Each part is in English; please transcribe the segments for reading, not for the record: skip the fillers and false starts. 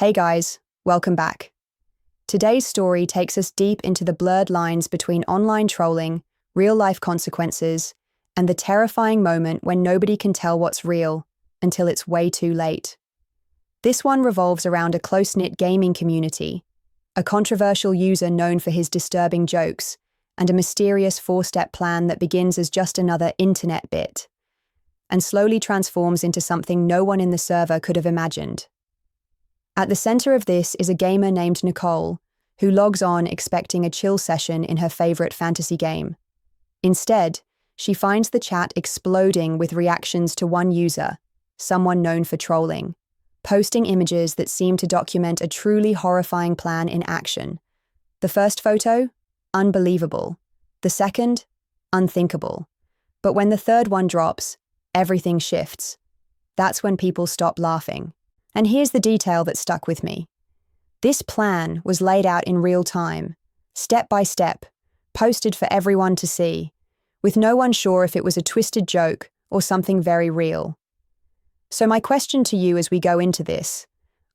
Hey guys, welcome back. Today's story takes us deep into the blurred lines between online trolling, real-life consequences, and the terrifying moment when nobody can tell what's real until it's way too late. This one revolves around a close-knit gaming community, a controversial user known for his disturbing jokes, and a mysterious four-step plan that begins as just another internet bit and slowly transforms into something no one in the server could have imagined. At the center of this is a gamer named Nicole, who logs on expecting a chill session in her favorite fantasy game. Instead, she finds the chat exploding with reactions to one user, someone known for trolling, posting images that seem to document a truly horrifying plan in action. The first photo? Unbelievable. The second? Unthinkable. But when the third one drops, everything shifts. That's when people stop laughing. And here's the detail that stuck with me. This plan was laid out in real time, step by step, posted for everyone to see, with no one sure if it was a twisted joke or something very real. So my question to you as we go into this,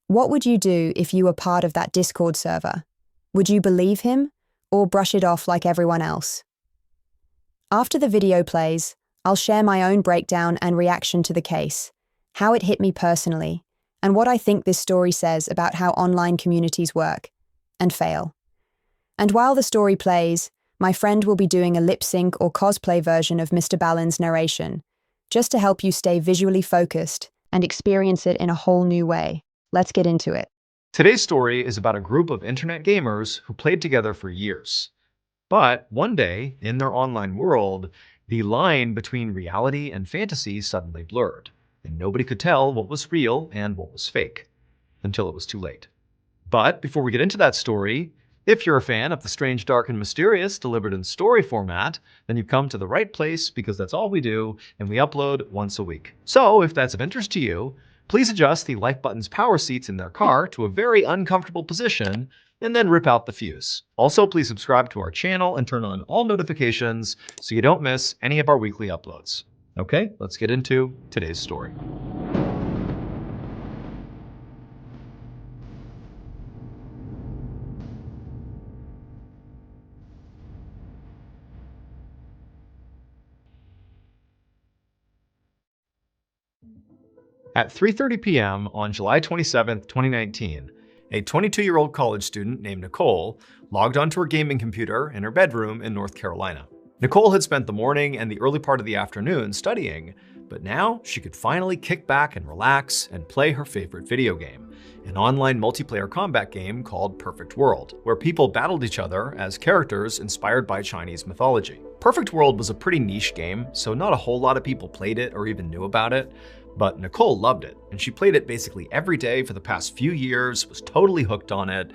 what would you do if you were part of that Discord server? Would you believe him or brush it off like everyone else? After the video plays, I'll share my own breakdown and reaction to the case, how it hit me personally, and what I think this story says about how online communities work and fail. And while the story plays, my friend will be doing a lip sync or cosplay version of MrBallen's narration, just to help you stay visually focused and experience it in a whole new way. Let's get into it. Today's story is about a group of internet gamers who played together for years. But one day, in their online world, the line between reality and fantasy suddenly blurred, and nobody could tell what was real and what was fake, until it was too late. But before we get into that story, if you're a fan of the strange, dark, and mysterious delivered in story format, then you've come to the right place because that's all we do, and we upload once a week. So if that's of interest to you, please adjust the like button's power seats in their car to a very uncomfortable position, and then rip out the fuse. Also, please subscribe to our channel and turn on all notifications so you don't miss any of our weekly uploads. Okay, let's get into today's story. At 3:30 p.m. on July 27, 2019, a 22-year-old college student named Nicole logged onto her gaming computer in her bedroom in North Carolina. Nicole had spent the morning and the early part of the afternoon studying, but now she could finally kick back and relax and play her favorite video game, an online multiplayer combat game called Perfect World, where people battled each other as characters inspired by Chinese mythology. Perfect World was a pretty niche game, so not a whole lot of people played it or even knew about it. But Nicole loved it, and she played it basically every day for the past few years, was totally hooked on it,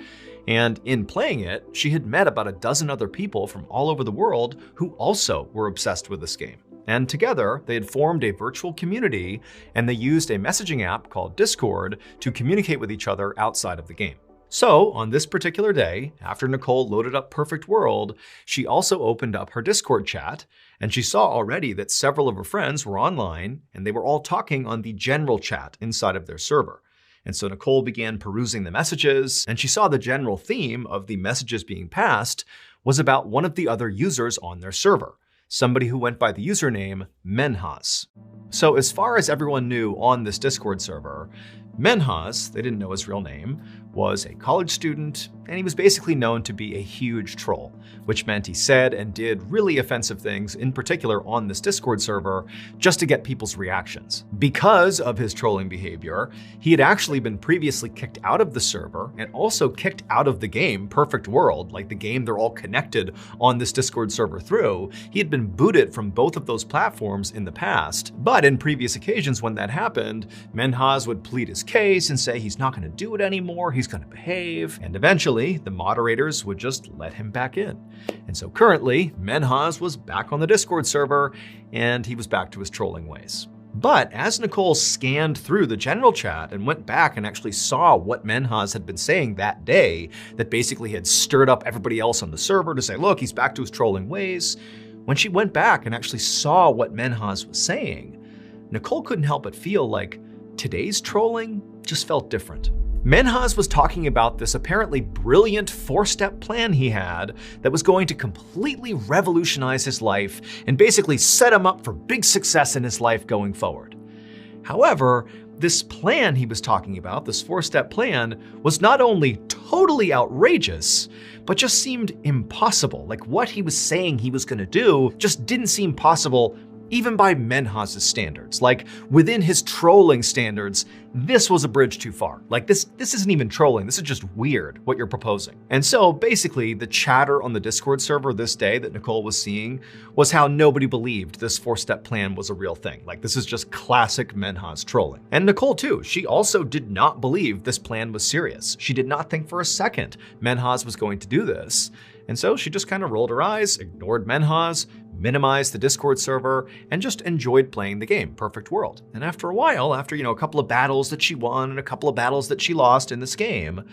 and in playing it, she had met about a dozen other people from all over the world who also were obsessed with this game. And together, they had formed a virtual community, and they used a messaging app called Discord to communicate with each other outside of the game. So, on this particular day, after Nicole loaded up Perfect World, she also opened up her Discord chat, and she saw already that several of her friends were online, and they were all talking on the general chat inside of their server. And so Nicole began perusing the messages, and she saw the general theme of the messages being passed was about one of the other users on their server, somebody who went by the username Menhaz. So as far as everyone knew on this Discord server, Menhaz, they didn't know his real name, was a college student, and he was basically known to be a huge troll, which meant he said and did really offensive things, in particular on this Discord server, just to get people's reactions. Because of his trolling behavior, he had actually been previously kicked out of the server and also kicked out of the game Perfect World, like the game they're all connected on this Discord server through. He had been booted from both of those platforms in the past, but in previous occasions when that happened, Menhaz would plead his case and say he's not going to do it anymore, he's going to behave, and eventually the moderators would just let him back in. And so currently, Menhaz was back on the Discord server, and he was back to his trolling ways. But as Nicole scanned through the general chat and went back and actually saw what Menhaz had been saying that day, that basically had stirred up everybody else on the server to say, look, he's back to his trolling ways, when she went back and actually saw what Menhaz was saying, Nicole couldn't help but feel like today's trolling just felt different. Menhaz was talking about this apparently brilliant 4-step plan he had that was going to completely revolutionize his life and basically set him up for big success in his life going forward. However, this plan he was talking about, this 4-step plan, was not only totally outrageous, but just seemed impossible. Like what he was saying he was going to do just didn't seem possible even by Menhaz's standards. Like within his trolling standards, this was a bridge too far. Like this isn't even trolling, this is just weird what you're proposing. And so basically the chatter on the Discord server this day that Nicole was seeing was how nobody believed this 4-step plan was a real thing. Like this is just classic Menhaz trolling. And Nicole too, she also did not believe this plan was serious. She did not think for a second Menhaz was going to do this. And so she just kind of rolled her eyes, ignored Menhaz, minimized the Discord server, and just enjoyed playing the game, Perfect World. And after a while, after a couple of battles that she won and a couple of battles that she lost in this game,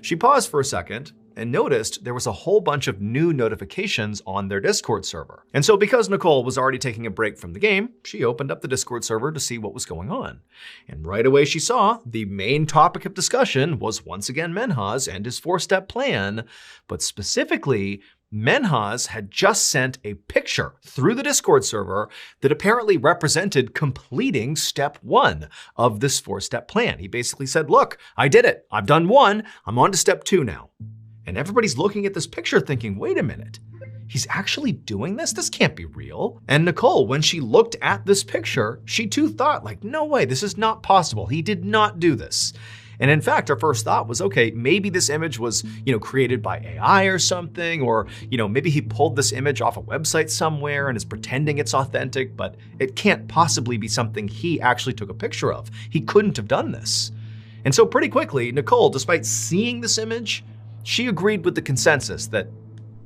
she paused for a second and noticed there was a whole bunch of new notifications on their Discord server. And so because Nicole was already taking a break from the game, she opened up the Discord server to see what was going on. And right away she saw the main topic of discussion was once again Menhaz and his 4-step plan, but specifically Menhaz had just sent a picture through the Discord server that apparently represented completing step 1 of this 4-step plan. He basically said, look, I did it. I've done 1. I'm on to step 2 now. And everybody's looking at this picture thinking, wait a minute, he's actually doing this? This can't be real. And Nicole, when she looked at this picture, she too thought like, no way, this is not possible. He did not do this. And in fact, her first thought was, okay, maybe this image was, created by AI or something, or, maybe he pulled this image off a website somewhere and is pretending it's authentic, but it can't possibly be something he actually took a picture of. He couldn't have done this. And so pretty quickly, Nicole, despite seeing this image, she agreed with the consensus that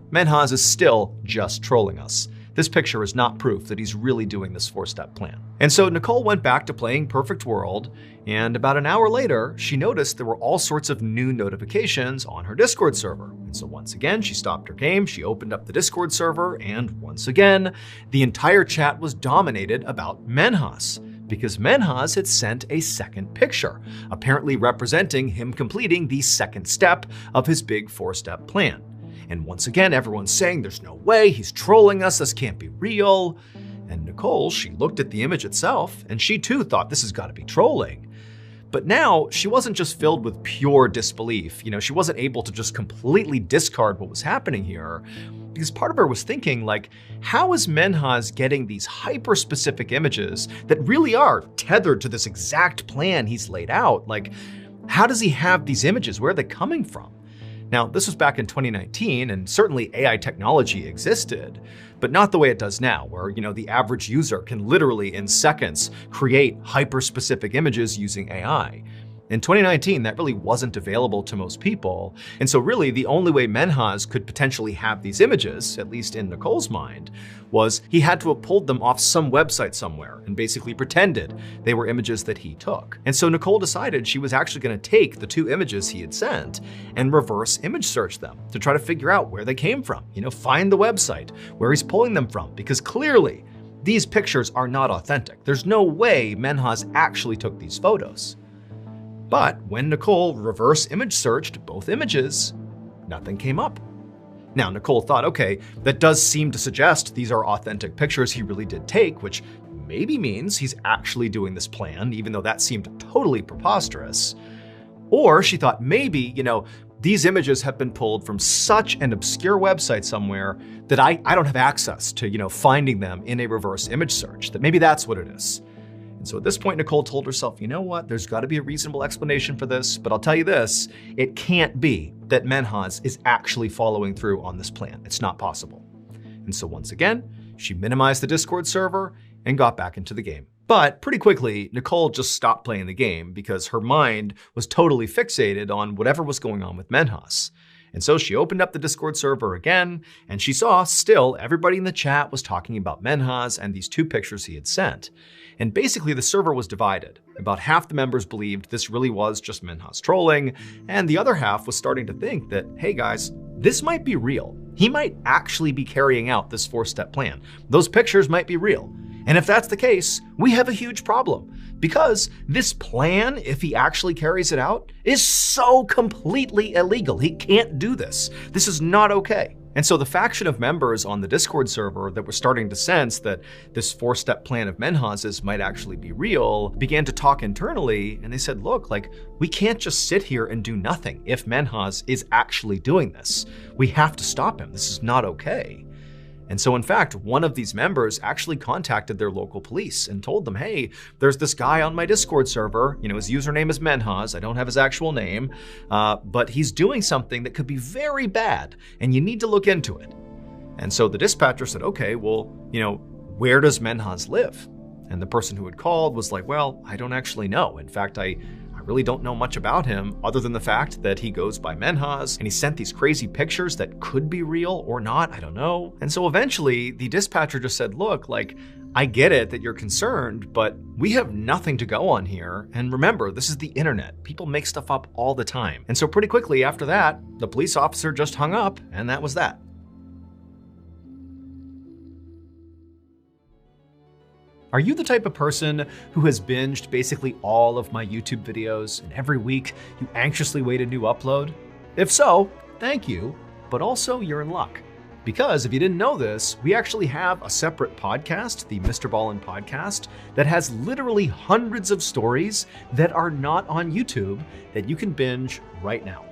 Menhaz is still just trolling us. This picture is not proof that he's really doing this 4-step plan. And so Nicole went back to playing Perfect World, and about an hour later, she noticed there were all sorts of new notifications on her Discord server. And so once again, she stopped her game, she opened up the Discord server, and once again, the entire chat was dominated about Menhaz, because Menhaz had sent a second picture, apparently representing him completing the second step of his big 4-step plan. And once again, everyone's saying there's no way, he's trolling us, this can't be real. And Nicole, she looked at the image itself, and she too thought this has got to be trolling. But now, she wasn't just filled with pure disbelief. She wasn't able to just completely discard what was happening here, because part of her was thinking, like, how is Menhaz getting these hyper-specific images that really are tethered to this exact plan he's laid out? Like, how does he have these images? Where are they coming from? Now, this was back in 2019, and certainly AI technology existed, but not the way it does now, where, the average user can literally in seconds create hyper-specific images using AI. In 2019, that really wasn't available to most people, and so really the only way Menhaz could potentially have these images, at least in Nicole's mind, was he had to have pulled them off some website somewhere and basically pretended they were images that he took. And so Nicole decided she was actually going to take the 2 images he had sent and reverse image search them to try to figure out where they came from, find the website, where he's pulling them from, because clearly these pictures are not authentic. There's no way Menhaz actually took these photos. But when Nicole reverse image searched both images, nothing came up. Now, Nicole thought, okay, that does seem to suggest these are authentic pictures he really did take, which maybe means he's actually doing this plan, even though that seemed totally preposterous. Or she thought maybe, these images have been pulled from such an obscure website somewhere that I don't have access to, finding them in a reverse image search, that maybe that's what it is. And so at this point, Nicole told herself, you know what, there's got to be a reasonable explanation for this, but I'll tell you this, it can't be that Menhaz is actually following through on this plan. It's not possible. And so once again, she minimized the Discord server and got back into the game. But pretty quickly, Nicole just stopped playing the game because her mind was totally fixated on whatever was going on with Menhaz. And so she opened up the Discord server again, and she saw still everybody in the chat was talking about Menhaz and these 2 pictures he had sent. And basically the server was divided. About half the members believed this really was just Menhaz trolling, and the other half was starting to think that, hey guys, this might be real. He might actually be carrying out this 4-step plan. Those pictures might be real. And if that's the case, we have a huge problem, Because this plan, if he actually carries it out, is so completely illegal. He can't do this. This is not okay. And so the faction of members on the Discord server that were starting to sense that this four-step plan of Menhaz's might actually be real began to talk internally, and they said, look, like, we can't just sit here and do nothing if Menhaz is actually doing this. We have to stop him. This is not okay. And so in fact, one of these members actually contacted their local police and told them, hey, there's this guy on my Discord server, his username is Menhaz, I don't have his actual name, but he's doing something that could be very bad, and you need to look into it. And so the dispatcher said, okay, well, where does Menhaz live? And the person who had called was like, well, I don't actually know. In fact, I really don't know much about him other than the fact that he goes by Menhaz and he sent these crazy pictures that could be real or not, I don't know. And so eventually the dispatcher just said, look, like, I get it that you're concerned, but we have nothing to go on here. And remember, this is the internet. People make stuff up all the time. And so pretty quickly after that, the police officer just hung up, and that was that. Are you the type of person who has binged basically all of my YouTube videos, and every week you anxiously wait a new upload? If so, thank you, but also you're in luck. Because if you didn't know this, we actually have a separate podcast, the MrBallen podcast, that has literally hundreds of stories that are not on YouTube that you can binge right now.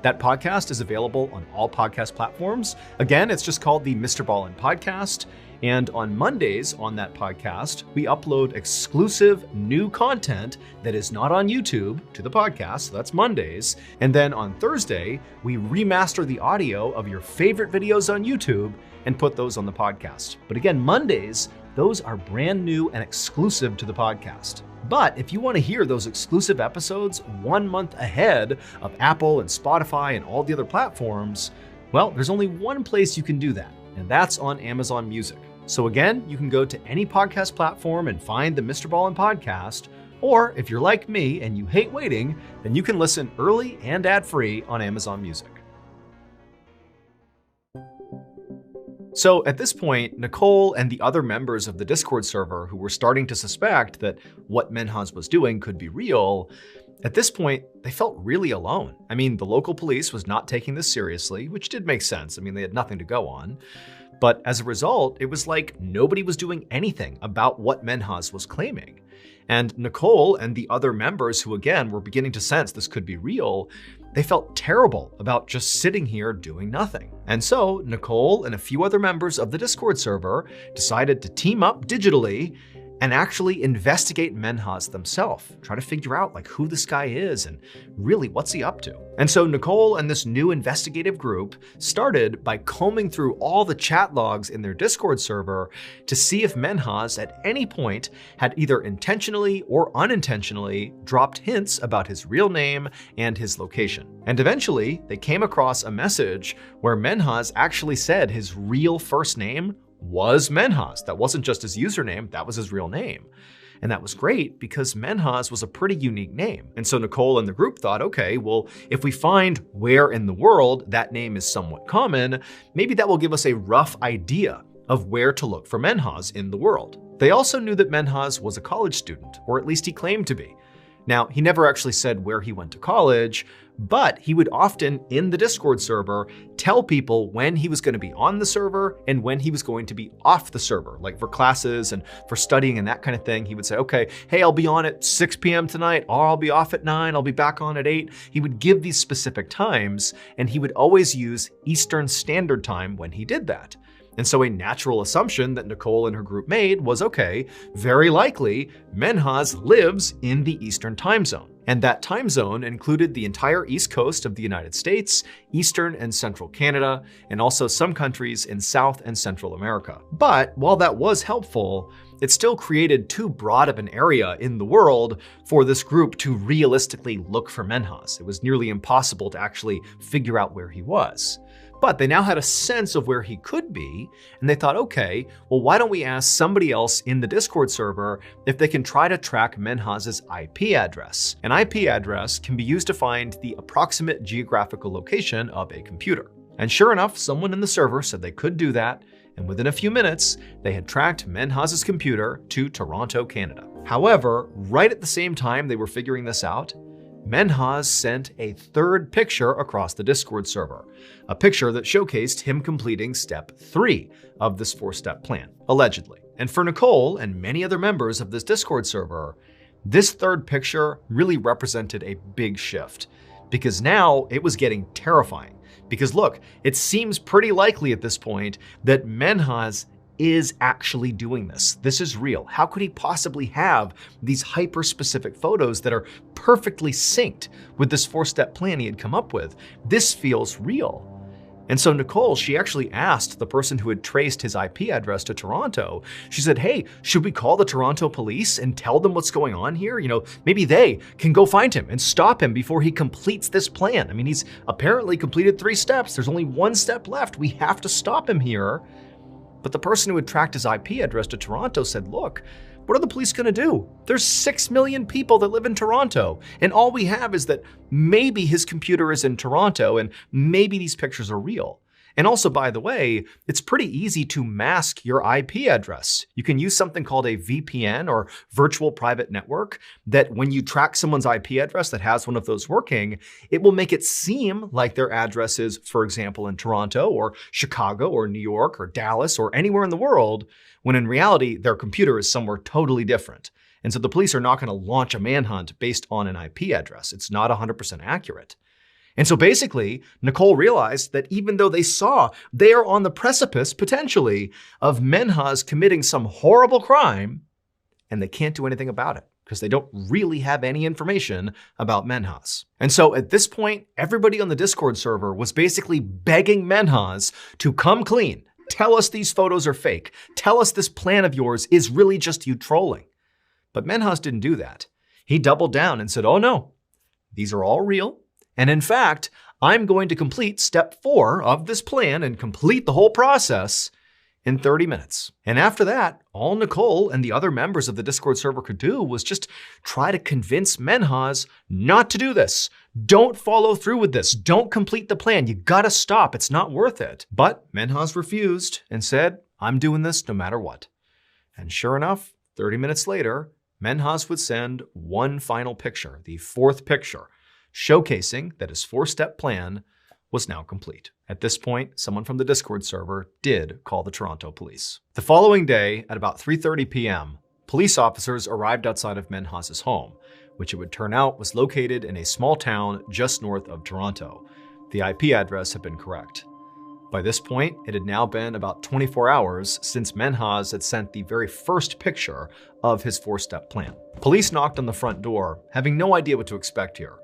That podcast is available on all podcast platforms. Again, it's just called the MrBallen Podcast. And on Mondays on that podcast, we upload exclusive new content that is not on YouTube to the podcast, so that's Mondays. And then on Thursday, we remaster the audio of your favorite videos on YouTube and put those on the podcast. But again, Mondays, those are brand new and exclusive to the podcast. But if you want to hear those exclusive episodes 1 month ahead of Apple and Spotify and all the other platforms, well, there's only one place you can do that, and that's on Amazon Music. So again, you can go to any podcast platform and find the MrBallen podcast, or if you're like me and you hate waiting, then you can listen early and ad-free on Amazon Music. So at this point, Nicole and the other members of the Discord server who were starting to suspect that what Menhaz was doing could be real, at this point, they felt really alone. I mean, the local police was not taking this seriously, which did make sense. I mean, they had nothing to go on. But as a result, it was like nobody was doing anything about what Menhaz was claiming. And Nicole and the other members who, again, were beginning to sense this could be real, they felt terrible about just sitting here doing nothing. And so Nicole and a few other members of the Discord server decided to team up digitally and actually investigate Menhaz themselves, try to figure out like who this guy is and really what's he up to. And so Nicole and this new investigative group started by combing through all the chat logs in their Discord server to see if Menhaz at any point had either intentionally or unintentionally dropped hints about his real name and his location. And eventually they came across a message where Menhaz actually said his real first name was Menhaz. That wasn't just his username, that was his real name. And that was great because Menhaz was a pretty unique name. And so Nicole and the group thought, okay, well, if we find where in the world that name is somewhat common, maybe that will give us a rough idea of where to look for Menhaz in the world. They also knew that Menhaz was a college student, or at least he claimed to be. Now, he never actually said where he went to college, but he would often, in the Discord server, tell people when he was going to be on the server and when he was going to be off the server, like for classes and for studying and that kind of thing. He would say, okay, hey, I'll be on at 6 p.m. tonight, or I'll be off at 9, I'll be back on at 8. He would give these specific times, and he would always use Eastern Standard Time when he did that. And so a natural assumption that Nicole and her group made was, okay, very likely Menhaz lives in the Eastern time zone. And that time zone included the entire East Coast of the United States, Eastern and Central Canada, and also some countries in South and Central America. But while that was helpful, it still created too broad of an area in the world for this group to realistically look for Menhaz. It was nearly impossible to actually figure out where he was. But they now had a sense of where he could be, and they thought, okay, well, why don't we ask somebody else in the Discord server if they can try to track Menhaz's IP address? An IP address can be used to find the approximate geographical location of a computer. And sure enough, someone in the server said they could do that, and within a few minutes, they had tracked Menhaz's computer to Toronto, Canada. However, right at the same time they were figuring this out, Menhaz sent a third picture across the Discord server, a picture that showcased him completing step 3 of this 4-step plan, allegedly. And for Nicole and many other members of this Discord server, this third picture really represented a big shift, because now it was getting terrifying. Because look, it seems pretty likely at this point that Menhaz is actually doing this. This is real. How could he possibly have these hyper-specific photos that are perfectly synced with this 4-step plan he had come up with? This feels real. And so Nicole, she actually asked the person who had traced his IP address to Toronto, she said, hey, should we call the Toronto police and tell them what's going on here? You know, maybe they can go find him and stop him before he completes this plan. I mean, he's apparently completed 3 steps. There's only 1 step left. We have to stop him here. But the person who had tracked his IP address to Toronto said, look, what are the police gonna do? There's 6 million people that live in Toronto, and all we have is that maybe his computer is in Toronto and maybe these pictures are real. And also, by the way, it's pretty easy to mask your IP address. You can use something called a VPN or virtual private network that when you track someone's IP address that has one of those working, it will make it seem like their address is, for example, in Toronto or Chicago or New York or Dallas or anywhere in the world, when in reality, their computer is somewhere totally different. And so the police are not going to launch a manhunt based on an IP address. It's not 100% accurate. And so basically, Nicole realized that even though they saw they are on the precipice, potentially, of Menhaz committing some horrible crime, and they can't do anything about it because they don't really have any information about Menhaz. And so at this point, everybody on the Discord server was basically begging Menhaz to come clean. Tell us these photos are fake. Tell us this plan of yours is really just you trolling. But Menhaz didn't do that. He doubled down and said, oh no, these are all real. And in fact, I'm going to complete step 4 of this plan and complete the whole process in 30 minutes. And after that, all Nicole and the other members of the Discord server could do was just try to convince Menhaz not to do this. Don't follow through with this. Don't complete the plan. You gotta stop. It's not worth it. But Menhaz refused and said, I'm doing this no matter what. And sure enough, 30 minutes later, Menhaz would send one final picture, the 4th picture, showcasing that his 4-step plan was now complete. At this point, someone from the Discord server did call the Toronto police. The following day, at about 3:30 p.m., police officers arrived outside of Menhaz's home, which it would turn out was located in a small town just north of Toronto. The IP address had been correct. By this point, it had now been about 24 hours since Menhaz had sent the very first picture of his 4-step plan. Police knocked on the front door, having no idea what to expect here.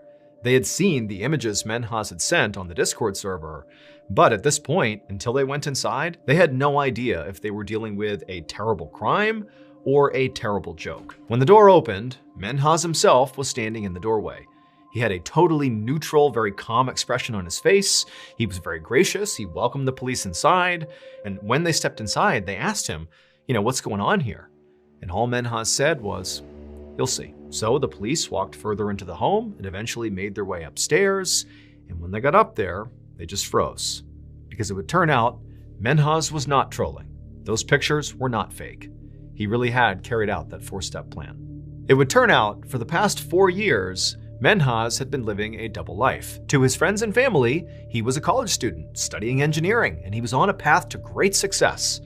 They had seen the images Menhaz had sent on the Discord server, but at this point, until they went inside, they had no idea if they were dealing with a terrible crime or a terrible joke. When the door opened, Menhaz himself was standing in the doorway. He had a totally neutral, very calm expression on his face. He was very gracious. He welcomed the police inside. And when they stepped inside, they asked him, what's going on here? And all Menhaz said was, you'll see. So the police walked further into the home and eventually made their way upstairs. And when they got up there, they just froze. Because it would turn out, Menhaz was not trolling. Those pictures were not fake. He really had carried out that 4-step plan. It would turn out, for the past 4 years, Menhaz had been living a double life. To his friends and family, he was a college student studying engineering, and he was on a path to great success.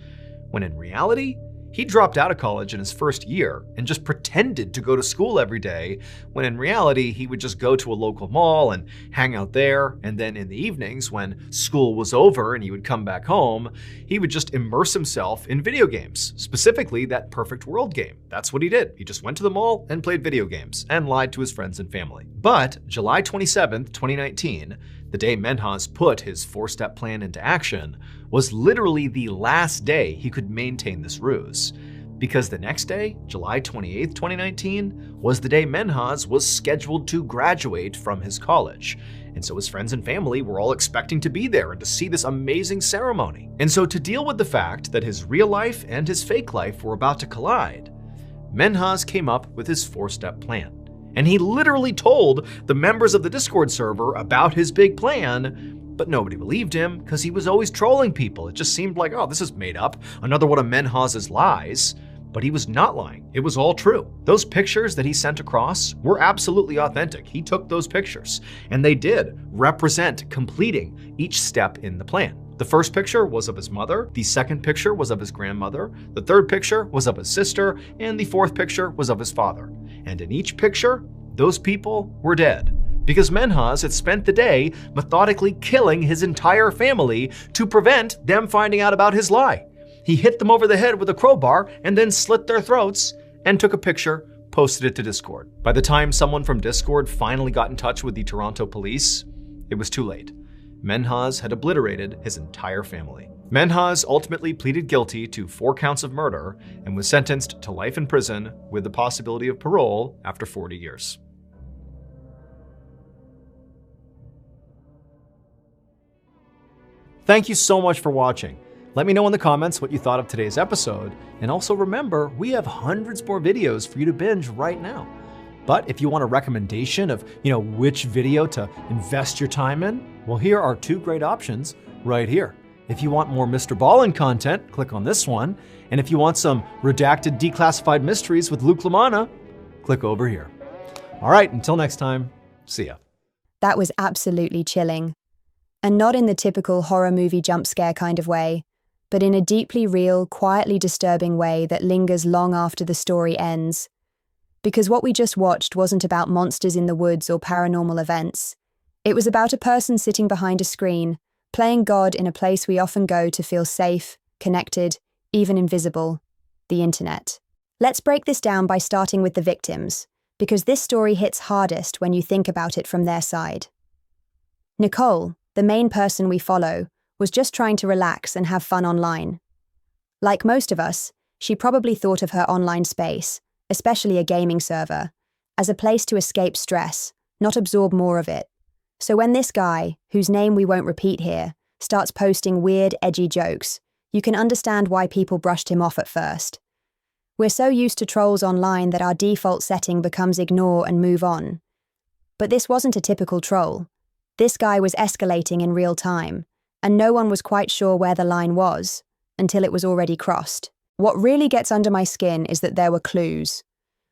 When in reality, he dropped out of college in his first year and just pretended to go to school every day, when in reality, he would just go to a local mall and hang out there. And then in the evenings, when school was over and he would come back home, he would just immerse himself in video games, specifically that Perfect World game. That's what he did. He just went to the mall and played video games and lied to his friends and family. But July 27th, 2019, the day Menhaz put his 4-step plan into action, was literally the last day he could maintain this ruse. Because the next day, July 28th, 2019, was the day Menhaz was scheduled to graduate from his college. And so his friends and family were all expecting to be there and to see this amazing ceremony. And so to deal with the fact that his real life and his fake life were about to collide, Menhaz came up with his 4-step plan. And he literally told the members of the Discord server about his big plan But nobody believed him because he was always trolling people. It just seemed like, oh, this is made up. Another one of Menhaz's lies. But he was not lying. It was all true. Those pictures that he sent across were absolutely authentic. He took those pictures, and they did represent completing each step in the plan. The first picture was of his mother, the second picture was of his grandmother, the third picture was of his sister, and the fourth picture was of his father. And in each picture, those people were dead, because Menhaz had spent the day methodically killing his entire family to prevent them finding out about his lie. He hit them over the head with a crowbar and then slit their throats and took a picture, posted it to Discord. By the time someone from Discord finally got in touch with the Toronto police, it was too late. Menhaz had obliterated his entire family. Menhaz ultimately pleaded guilty to 4 counts of murder and was sentenced to life in prison with the possibility of parole after 40 years. Thank you so much for watching. Let me know in the comments what you thought of today's episode, and also remember, we have hundreds more videos for you to binge right now. But if you want a recommendation of, which video to invest your time in, well, here are 2 great options right here. If you want more MrBallen content, click on this one. And if you want some redacted declassified mysteries with Luke Lamanna, click over here. All right, until next time, see ya. That was absolutely chilling. And not in the typical horror movie jump scare kind of way, but in a deeply real, quietly disturbing way that lingers long after the story ends. Because what we just watched wasn't about monsters in the woods or paranormal events. It was about a person sitting behind a screen, playing God in a place we often go to feel safe, connected, even invisible: the internet. Let's break this down by starting with the victims, because this story hits hardest when you think about it from their side. Nicole, the main person we follow, was just trying to relax and have fun online. Like most of us, she probably thought of her online space, especially a gaming server, as a place to escape stress, not absorb more of it. So when this guy, whose name we won't repeat here, starts posting weird, edgy jokes, you can understand why people brushed him off at first. We're so used to trolls online that our default setting becomes ignore and move on. But this wasn't a typical troll. This guy was escalating in real time, and no one was quite sure where the line was, until it was already crossed. What really gets under my skin is that there were clues.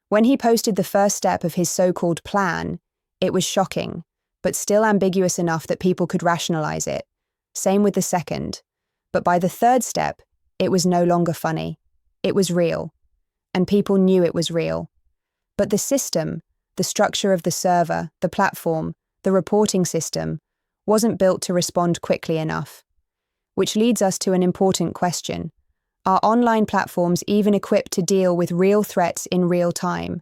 When he posted the first step of his so-called plan, it was shocking, but still ambiguous enough that people could rationalize it. Same with the second. But by the third step, it was no longer funny. It was real. And people knew it was real. But the system, the structure of the server, the platform, the reporting system, wasn't built to respond quickly enough. Which leads us to an important question. Are online platforms even equipped to deal with real threats in real time?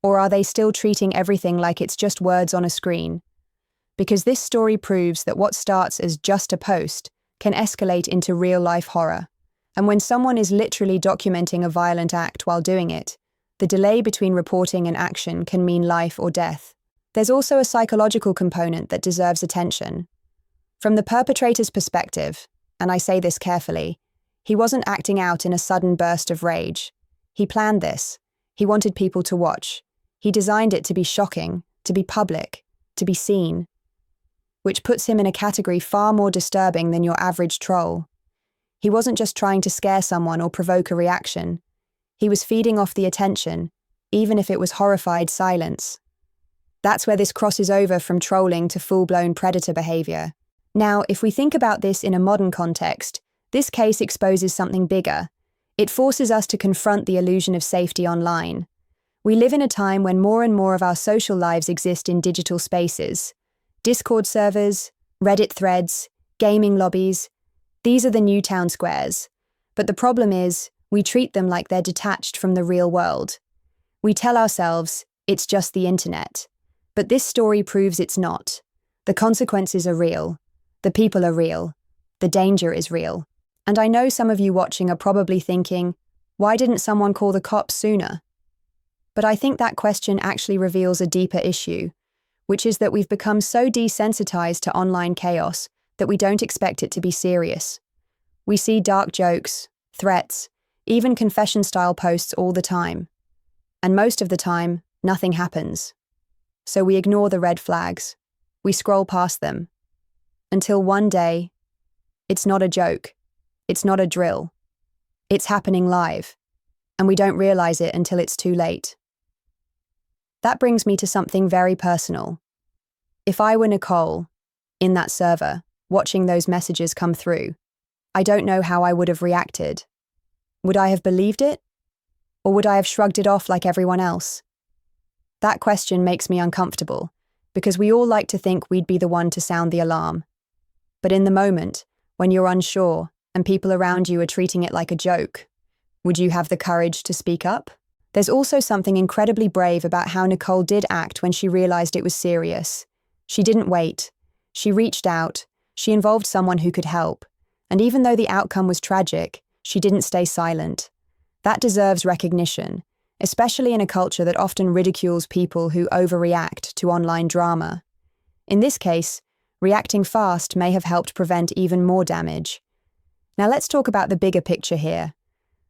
Or are they still treating everything like it's just words on a screen? Because this story proves that what starts as just a post can escalate into real-life horror. And when someone is literally documenting a violent act while doing it, the delay between reporting and action can mean life or death. There's also a psychological component that deserves attention. From the perpetrator's perspective, and I say this carefully, he wasn't acting out in a sudden burst of rage. He planned this. He wanted people to watch. He designed it to be shocking, to be public, to be seen. Which puts him in a category far more disturbing than your average troll. He wasn't just trying to scare someone or provoke a reaction. He was feeding off the attention, even if it was horrified silence. That's where this crosses over from trolling to full-blown predator behavior. Now, if we think about this in a modern context, this case exposes something bigger. It forces us to confront the illusion of safety online. We live in a time when more and more of our social lives exist in digital spaces. Discord servers, Reddit threads, gaming lobbies. These are the new town squares. But the problem is, we treat them like they're detached from the real world. We tell ourselves, it's just the internet. But this story proves it's not. The consequences are real. The people are real. The danger is real. And I know some of you watching are probably thinking, why didn't someone call the cops sooner? But I think that question actually reveals a deeper issue, which is that we've become so desensitized to online chaos that we don't expect it to be serious. We see dark jokes, threats, even confession-style posts all the time. And most of the time, nothing happens. So we ignore the red flags. We scroll past them. Until one day, it's not a joke. It's not a drill. It's happening live, and we don't realize it until it's too late. That brings me to something very personal. If I were Nicole, in that server, watching those messages come through, I don't know how I would have reacted. Would I have believed it? Or would I have shrugged it off like everyone else? That question makes me uncomfortable, because we all like to think we'd be the one to sound the alarm. But in the moment, when you're unsure and people around you are treating it like a joke, would you have the courage to speak up? There's also something incredibly brave about how Nicole did act when she realized it was serious. She didn't wait. She reached out. She involved someone who could help. And even though the outcome was tragic, she didn't stay silent. That deserves recognition, especially in a culture that often ridicules people who overreact to online drama. In this case, reacting fast may have helped prevent even more damage. Now let's talk about the bigger picture here.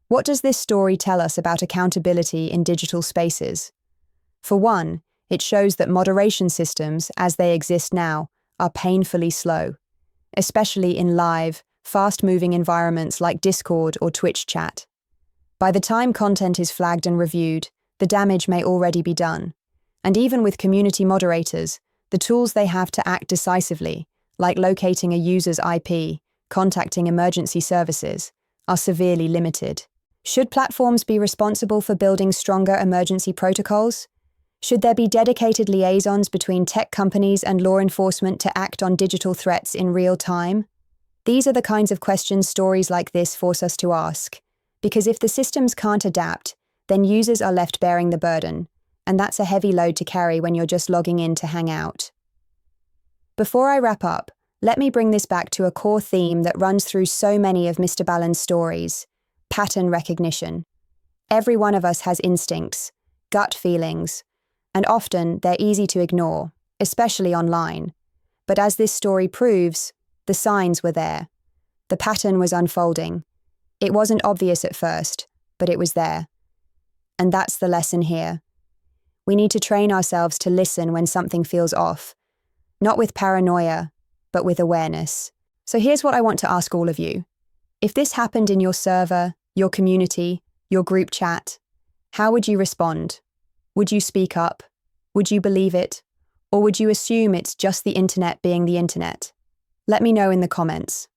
What does this story tell us about accountability in digital spaces? For one, it shows that moderation systems, as they exist now, are painfully slow, especially in live, fast-moving environments like Discord or Twitch chat. By the time content is flagged and reviewed, the damage may already be done. And even with community moderators, the tools they have to act decisively, like locating a user's IP, contacting emergency services, are severely limited. Should platforms be responsible for building stronger emergency protocols? Should there be dedicated liaisons between tech companies and law enforcement to act on digital threats in real time? These are the kinds of questions stories like this force us to ask. Because if the systems can't adapt, then users are left bearing the burden, and that's a heavy load to carry when you're just logging in to hang out. Before I wrap up, let me bring this back to a core theme that runs through so many of MrBallen's stories: pattern recognition. Every one of us has instincts, gut feelings, and often they're easy to ignore, especially online. But as this story proves, the signs were there. The pattern was unfolding. It wasn't obvious at first, but it was there. And that's the lesson here. We need to train ourselves to listen when something feels off, not with paranoia, but with awareness. So here's what I want to ask all of you. If this happened in your server, your community, your group chat, how would you respond? Would you speak up? Would you believe it? Or would you assume it's just the internet being the internet? Let me know in the comments.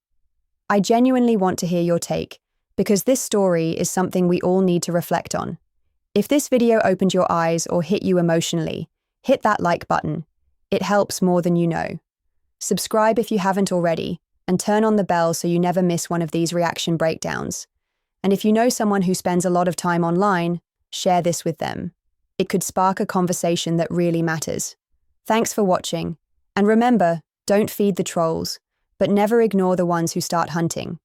I genuinely want to hear your take, because this story is something we all need to reflect on. If this video opened your eyes or hit you emotionally, hit that like button. It helps more than you know. Subscribe if you haven't already, and turn on the bell so you never miss one of these reaction breakdowns. And if you know someone who spends a lot of time online, share this with them. It could spark a conversation that really matters. Thanks for watching. And remember, don't feed the trolls, but never ignore the ones who start hunting.